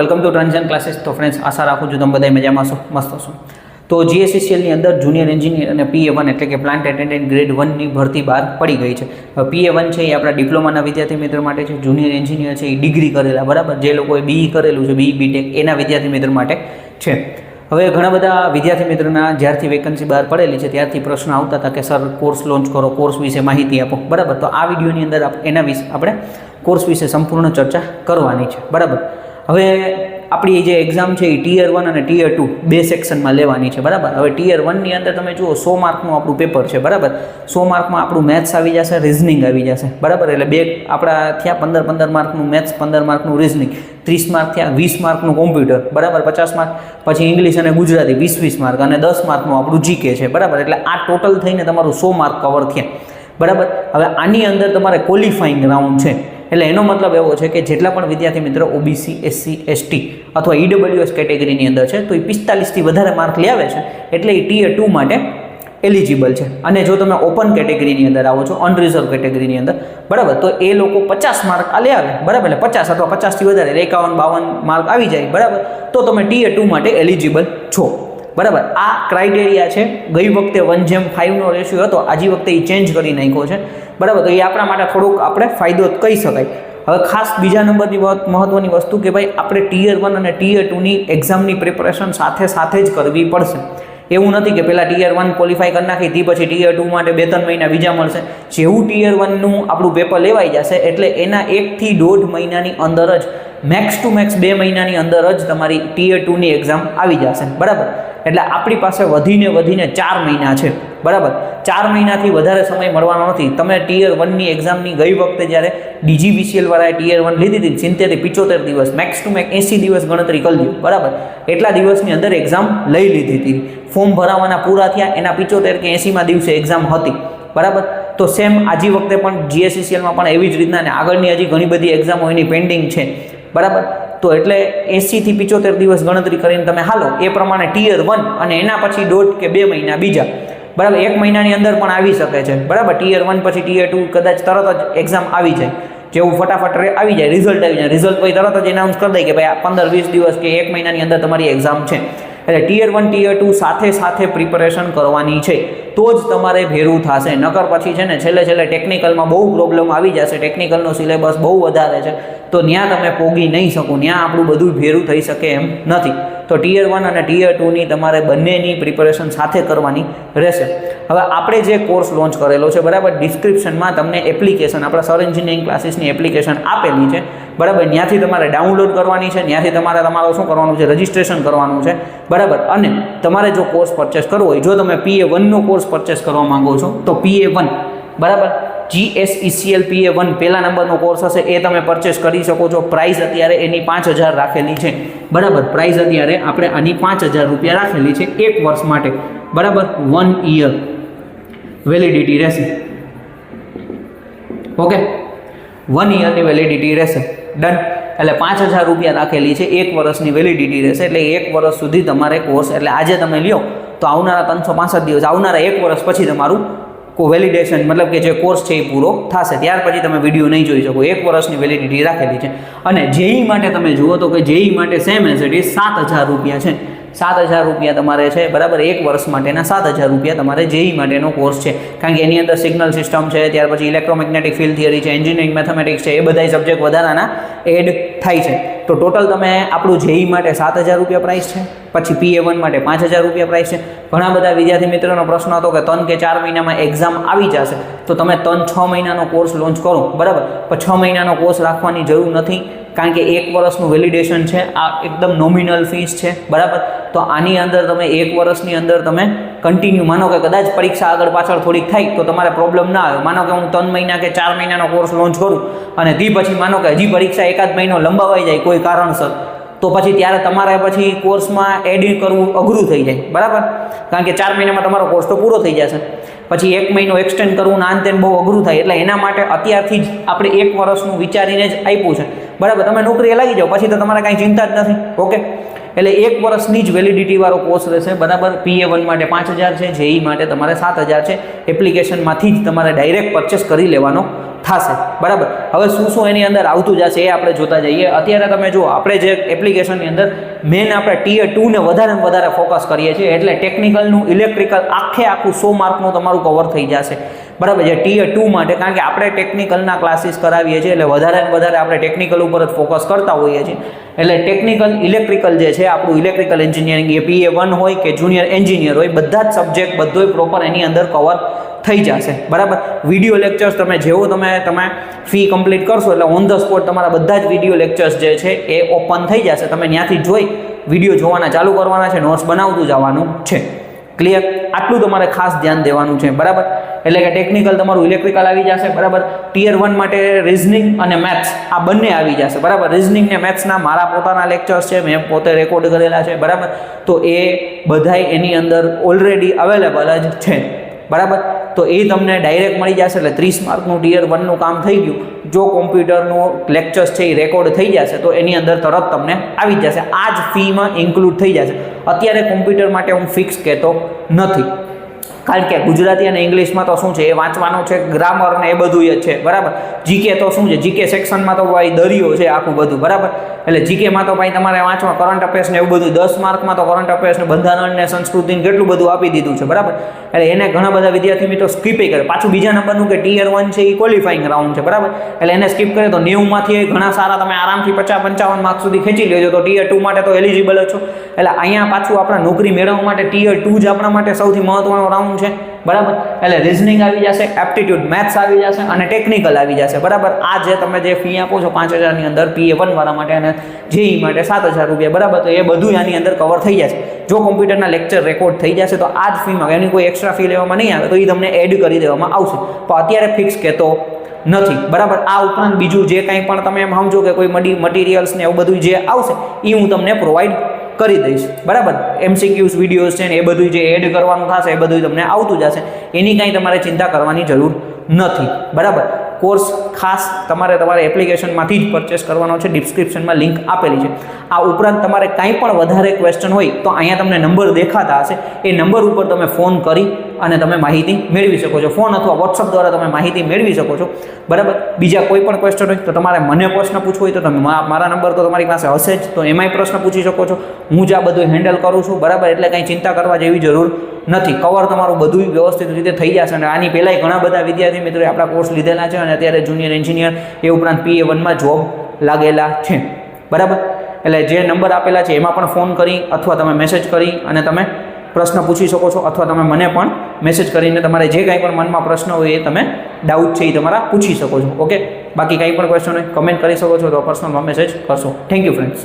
Welcome to ટ્રાન્ઝન classes. તો friends, આશા રાખું છું તમે બધા મજામાં છો, મસ્ત છો. તો જીએસસીસીએલની અંદર જુનિયર એન્જિનિયર અને PA1 એટલે કે પ્લાન્ટ એટેન્ડન્ટ ગ્રેડ 1ની ભરતી બહાર પડી ગઈ છે. PA1 છે એ આપણા ડિપ્લોમાના વિદ્યાર્થી મિત્રો માટે છે. જુનિયર એન્જિનિયર છે એ ડિગ્રી કરેલા, બરાબર, જે લોકોએ BE કરેલું છે, BE BTech, એના વિદ્યાર્થી મિત્રો માટે છે. હવે ઘણા બધા વિદ્યાર્થી મિત્રોના જ્યારથી વેકન્સી બહાર પડેલી છે ત્યારથી પ્રશ્ન આવતા હતા કે સર કોર્સ લોન્ચ કરો, કોર્સ વિશે માહિતી આપો, બરાબર. તો આ વિડીયોની અંદર એના વિશે આપણે કોર્સ વિશે સંપૂર્ણ ચર્ચા કરવાની છે, બરાબર. હવે આપણી જે એક્ઝામ છે એ Tier 1 અને Tier 2 બે સેક્શનમાં લેવાની છે, બરાબર. હવે Tier 1ની અંદર તમે જુઓ 100 માર્કનું આપણું પેપર છે, બરાબર. 100 માર્કમાં આપણું મેથ્સ આવી જશે, રિઝનિંગ આવી જશે, બરાબર. એટલે બે આપણા થયા 15 માર્કનું મેથ્સ, 15 માર્કનું રિઝનિંગ, 30 માર્ક થયા, 20 માર્કનું કોમ્પ્યુટર, બરાબર, 50 માર્ક, પછી ઇંગ્લિશ અને ગુજરાતી 20 માર્ક અને 10 માર્કનું આપણું GK છે, બરાબર. એટલે આ ટોટલ થઈને તમારું 100 માર્ક કવર થયા, બરાબર. હવે આની અંદર તમારે ક્વોલિફાઈંગ રાઉન્ડ છે, એટલે એનો મતલબ એવો છે કે જેટલા પણ વિદ્યાર્થી મિત્રો OBC, SC, ST અથવા EWS કેટેગરીની અંદર છે તો એ 45થી વધારે માર્ક લાવે છે એટલે એ Tier 2 માટે એલિજિબલ છે. અને જો તમે ઓપન કેટેગરીની અંદર આવો છો, અનરિઝર્વ કેટેગરીની અંદર, બરાબર, તો એ લોકો 50 માર્ક આવે, બરાબર, એટલે 50 અથવા 50થી વધારે 51-52 માર્ક આવી જાય, બરાબર, તો તમે Tier 2 માટે એલિજિબલ છો, બરાબર. આ ક્રાઇટેરિયા છે. ગઈ વખતે 1:5નો રેશિયો હતો, આજી વખતે એ ચેન્જ કરી નાખ્યો છે, બરાબર. તો એ આપણા માટે થોડુંક આપણે ફાયદો કહી શકાય. હવે ખાસ બીજા નંબરની મહત્વની વસ્તુ કે ભાઈ આપણે Tier 1 અને Tier 2ની એક્ઝામની પ્રિપરેશન સાથે જ કરવી પડશે. એવું નથી કે પહેલાં Tier 1 ક્વોલિફાય કરી નાખી તે પછી Tier 2 માટે 2-3 મહિના બીજા મળશે. જેવું Tier 1નું આપણું પેપર લેવાઈ જશે એટલે એના 1 થી 1.5 મહિનાની અંદર જ, મેક્સ ટુ મેક્સ 2 મહિનાની અંદર જ તમારી Tier 2ની એક્ઝામ આવી જશે, બરાબર. એટલે આપણી પાસે વધીને 4 મહિના છે, બરાબર. 4 મહિનાથી વધારે સમય મળવાનો નથી. તમે Tier 1ની એક્ઝામની ગઈ વખતે જ્યારે DGVCL વાળાએ Tier 1 લીધી હતી 70-75 દિવસ, મેક્સ ટુ મેક્સ 80 દિવસ ગણતરી કરી લો, બરાબર. એટલા દિવસની અંદર એક્ઝામ લઈ લીધી હતી. ફોર્મ ભરાવાના પૂરા થયા, એના 75 કે 80મા દિવસે એક્ઝામ હતી, બરાબર. તો સેમ આજી વખતે પણ GSCCLમાં પણ એવી જ રીતના ને આગળની હજી ઘણી બધી એક્ઝામો એની પેન્ડિંગ છે, બરાબર. તો એટલે 80થી 75 દિવસ ગણતરી કરીને તમે હાલો, એ પ્રમાણે Tier 1 અને એના પછી 1.5 કે 2 મહિના બીજા, બરાબર, 1 મહિનાની અંદર પણ આવી શકે છે, બરાબર. Tier 1 પછી Tier 2 કદાચ તરત જ એક્ઝામ આવી જાય, જેવું ફટાફટ આવી જાય, રિઝલ્ટ આવી જાય, રિઝલ્ટ પછી તરત જ એનાઉન્સ કરી દે કે ભાઈ આ 15-20 દિવસ કે 1 મહિનાની અંદર તમારી એક્ઝામ છે. એટલે Tier 1, Tier 2 સાથે પ્રિપરેશન કરવાની છે તો જ તમારે ભેરું થશે. નકર પછી છે ને છેલ્લે ટેકનિકલમાં બહુ પ્રોબ્લેમ આવી જશે. ટેકનિકલનો સિલેબસ બહુ વધારે છે તો ત્યાં તમે પોગી નહીં શકો, ત્યાં આપણું બધું ભેરું થઈ શકે એમ નથી. તો Tier 1 અને Tier 2ની તમારે બંનેની પ્રિપરેશન સાથે કરવાની રહેશે. હવે આપણે જે કોર્સ લોન્ચ કરેલો છે, બરાબર, ડિસ્ક્રિપ્શનમાં તમને એપ્લિકેશન, આપણા સર એન્જિનિયરિંગ ક્લાસીસની એપ્લિકેશન આપેલી છે, બરાબર. ત્યાંથી તમારે ડાઉનલોડ કરવાની છે, ત્યાંથી તમારું શું કરવાનું છે, રજિસ્ટ્રેશન કરવાનું છે, બરાબર. અને તમારે જો કોર્સ પરચેસ કરવો હોય, જો તમે PA1નો કોર્સ પરચેસ કરવા માંગો છો તો PA1, બરાબર, GSCCL PA1 પહેલા નંબરનો કોર્સ હશે એ તમે પરચેસ કરી શકો છો. પ્રાઇસ અત્યારે એની 5000 રાખેલી છે, બરાબર. પ્રાઇસ અત્યારે આપણે આની 5000 રૂપિયા રાખેલી છે 1 વર્ષ માટે, બરાબર. 1 યર વેલિડિટી રહેશે, ઓકે, 1 યરની વેલિડિટી રહેશે, ડન. એટલે 5000 રૂપિયા રાખેલી છે, 1 વર્ષની વેલિડિટી રહેશે. એટલે 1 વર્ષ સુધી તમારે કોર્સ, એટલે આજે તમે લ્યો તો આવનારા 365 દિવસ, આવનારા 1 વર્ષ પછી તમારું વેલિડેશન, મતલબ કે જે કોર્સ છે એ પૂરો થશે, ત્યાર પછી તમે વિડીયો નહીં જોઈ શકો. 1 વર્ષની વેલિડિટી રાખેલી છે. અને JEE માટે તમે જુઓ તો કે JEE માટે સેમ એઝ ઇટ ઇઝ 7000 રૂપિયા છે. 7000 રૂપિયા તમારે છે, બરાબર. 1 વર્ષ માટેના 7000 રૂપિયા તમારે JEE માટેનો કોર્સ છે, કારણ કે એની અંદર સિગ્નલ સિસ્ટમ છે, ત્યાર પછી ઇલેક્ટ્રોમેગ્નેટિક ફિલ્ડ થિયરી છે, એન્જિનિયરિંગ મેથેમેટિક્સ છે, એ બધા સબ્જેક્ટ વધારાના એડ થાય છે. તો ટોટલ તમે આપણું JEE માટે 7000 રૂપિયા પ્રાઇસ છે, પછી PA1 માટે 5000 રૂપિયા પ્રાઇસ છે. ઘણા બધા વિદ્યાર્થી મિત્રોનો પ્રશ્ન હતો કે 3 કે 4 મહિનામાં એક્ઝામ આવી જશે તો તમે 3-6 મહિનાનો કોર્સ લોન્ચ કરો, બરાબર. પણ 6 મહિનાનો કોર્સ રાખવાની જરૂર નથી, કારણ કે 1 વર્ષનું વેલિડેશન છે. આ એકદમ નોમિનલ ફીસ છે, બરાબર. તો આની અંદર તમે 1 વર્ષની અંદર તમે કન્ટિન્યુ, માનો કે કદાચ પરીક્ષા આગળ પાછળ થોડીક થાય તો તમારે પ્રોબ્લેમ ના આવે. માનો કે હું 3 મહિના કે 4 મહિનાનો કોર્સ લોન્ચ કરું અને તે પછી માનો કે હજી પરીક્ષા 1-8 મહિનો લંબાવાઈ જાય કોઈ કારણસર, તો પછી ત્યારે તમારે પછી કોર્સમાં એડ કરવું અઘરું થઈ જાય, બરાબર. કારણ કે 4 મહિનામાં તમારો કોર્સ તો પૂરો થઈ જશે, પછી 1 મહિનો એક્સટેન્ડ કરવું ને આન તેન બહુ અઘરું થાય. એટલે એના માટે અત્યારથી જ આપણે 1 વર્ષનું વિચારીને જ આપ્યું છે, બરાબર. તમે નોકરીએ લાગી જાઓ પછી તો તમારે કાંઈ ચિંતા જ નથી, ઓકે. એટલે 1 વર્ષની જ વેલિડિટીવાળો કોર્સ રહેશે, બરાબર. PA1 માટે 5000 છે, JEE માટે તમારે 7000 છે. એપ્લિકેશનમાંથી જ તમારે ડાયરેક્ટ પરચેસ કરી લેવાનો થશે, બરાબર. હવે શું એની અંદર આવતું જશે એ આપણે જોતા જઈએ. અત્યારે તમે જુઓ, આપણે જે એપ્લિકેશનની અંદર મેન આપણે ટિયર 2 ને વધારે ફોકસ કરીએ છીએ, એટલે ટેકનિકલનું, ઇલેક્ટ્રિકલ આખું 100 માર્કનું તમારું કવર થઈ જશે, બરાબર. જે ટિયર 2 માટે, કારણ કે આપણે ટેકનિકલના ક્લાસીસ કરાવીએ છીએ, એટલે વધારે આપણે ટેકનિકલ ઉપર જ ફોકસ કરતા હોઈએ છીએ. એટલે ટેકનિકલ ઇલેક્ટ્રિકલ જે છે આપણું, ઇલેક્ટ્રિકલ એન્જિનિયરિંગ, એ PA1 હોય કે જુનિયર એન્જિનિયર હોય, બધા જ સબ્જેક્ટ બધોય પ્રોપર એની અંદર કવર થઈ જશે, બરાબર. વિડીયો લેક્ચર્સ તમે જેવો તમે ફી કમ્પ્લીટ કરશો એટલે ઓન ધ સ્પોટ તમારા બધા જ વિડીયો લેક્ચર્સ જે છે એ ઓપન થઈ જશે. તમે ત્યાંથી જોઈ વિડીયો જોવાના ચાલુ કરવાના છે, નોટ્સ બનાવતું જવાનું છે. ક્લિયર? આટલું તમારે ખાસ ધ્યાન દેવાનું છે, બરાબર. એટલે કે ટેકનિકલ તમારું ઇલેક્ટ્રિકલ આવી જશે, બરાબર. ટિયર 1 માટે રિઝનિંગ અને મેથ્સ આ બંને આવી જશે, બરાબર. રિઝનિંગ ને મેથ્સના મારા પોતાના લેક્ચર્સ છે, મેં પોતે રેકોર્ડ કરેલા છે, બરાબર. તો એ બધાય એની અંદર ઓલરેડી અવેલેબલ જ છે, બરાબર. તો એ તમને ડાયરેક્ટ મળી જશે. એટલે 30 માર્કનું ટિયર 1નું કામ થઈ ગયું. જો કોમ્પ્યુટરનું લેક્ચર્સ છે એ રેકોર્ડ થઈ જશે તો એની અંદર તરત તમને આવી જશે, આ જ ફીમાં ઇન્ક્લુડ થઈ જશે. અત્યારે કોમ્પ્યુટર માટે હું ફિક્સ કહેતો નથી, કારણ કે ગુજરાતી અને ઇંગ્લિશમાં તો શું છે, એ વાંચવાનું છે, ગ્રામર ને એ બધું જ છે, બરાબર. જીકે તો શું છે, જીકે સેક્શનમાં તો ભાઈ દરિયો છે આખું બધું, બરાબર. એટલે જીકેમાં તો ભાઈ તમારે વાંચવા કરંટ અફેર્સ ને એવું બધું 10 માર્કમાં તો કરંટ અફેર્સ ને બંધારણ ને સંસ્કૃતિ ને કેટલું બધું આપી દીધું છે, બરાબર. એટલે એને ઘણા બધા વિદ્યાર્થી મિત્રો સ્કીપે કરે. પાછું બીજા નંબરનું કે ટિયર 1 છે એ ક્વોલિફાઈંગ રાઉન્ડ છે, બરાબર. એટલે એને સ્કીપ કરે તો 90માંથી ઘણા સારા તમે આરામથી 50-55 માર્ક સુધી ખેંચી લેજો, તો ટિયર 2 માટે તો એલિજિબલ જ છો. એટલે અહીંયા પાછું આપણે નોકરી મેળવવા માટે ટિયર 2 જ આપણા માટે સૌથી મહત્વનો રાઉન્ડ છે, બરાબર. એટલે રિઝનિંગ આવી જશે, એપ્ટિટ્યુડ મેથ્સ આવી જશે અને ટેકનિકલ આવી જશે, બરાબર. આ જે તમે જે ફી આપો છો 5000ની અંદર PA1 વાળા માટે અને JEE માટે 7000 રૂપિયા, બરાબર. તો એ બધું આની અંદર કવર થઈ જશે. જો કોમ્પ્યુટરના લેક્ચર રેકોર્ડ થઈ જશે તો આ જ ફીમાં એની કોઈ એક્સ્ટ્રા ફી લેવામાં નહીં આવે, તો એ તમને એડ કરી દેવામાં આવશે. તો અત્યારે ફિક્સ કહેતો નથી, બરાબર. આ ઉપરાંત બીજું જે કંઈ પણ તમે એમ સમજો કે કોઈ મટીરિયલ્સ ને એવું બધું જે આવશે એ હું તમને પ્રોવાઈડ કરી દઈશ, બરાબર. MCQs વિડીયોઝ છે ને એ બધું જે એડ કરવાનું થશે એ બધું તમને આવતું જશે, એની કાંઈ તમારે ચિંતા કરવાની જરૂર નથી, બરાબર. કોર્સ ખાસ તમારે એપ્લિકેશનમાંથી જ પરચેસ કરવાનો છે, ડિસ્ક્રિપ્શનમાં લિંક આપેલી છે. આ ઉપરાંત તમારે કાંઈ પણ વધારે ક્વેશ્ચન હોય તો અહીંયા તમને નંબર દેખાતા હશે, એ નંબર ઉપર તમે ફોન કરી અને તમે માહિતી મેળવી શકો છો. ફોન અથવા વોટ્સઅપ દ્વારા તમે માહિતી મેળવી શકો છો, બરાબર. બીજા કોઈ પણ ક્વેશ્ચન હોય તો તમારે મને પ્રશ્ન પૂછવો હોય તો તમે મારા નંબર તો તમારી પાસે હશે જ, તો એમાંય પ્રશ્ન પૂછી શકો છો. હું જ આ બધું હેન્ડલ કરું છું, બરાબર. એટલે કાંઈ ચિંતા કરવા જેવી જરૂર નથી. કવર તમારું બધું વ્યવસ્થિત રીતે થઈ જશે. અને આની પહેલાંય ઘણા બધા વિદ્યાર્થી મિત્રોએ આપણા કોર્સ લીધેલા છે અને અત્યારે જુનિયર એન્જિનિયર એ ઉપરાંત PA1માં જોબ લાગેલા છે, બરાબર. એટલે જે નંબર આપેલા છે એમાં પણ ફોન કરી અથવા તમે મેસેજ કરી અને તમે પ્રશ્ન પૂછી શકો છો, અથવા તમે મને પણ મેસેજ કરીને તમારે જે કાંઈ પણ મનમાં પ્રશ્ન હોય એ તમે ડાઉટ છે એ તમારા પૂછી શકો છો, ઓકે. બાકી કાંઈ પણ ક્વેશ્ચન હોય કમેન્ટ કરી શકો છો, તો પર્સનલમાં મેસેજ કરશો. Thank you friends.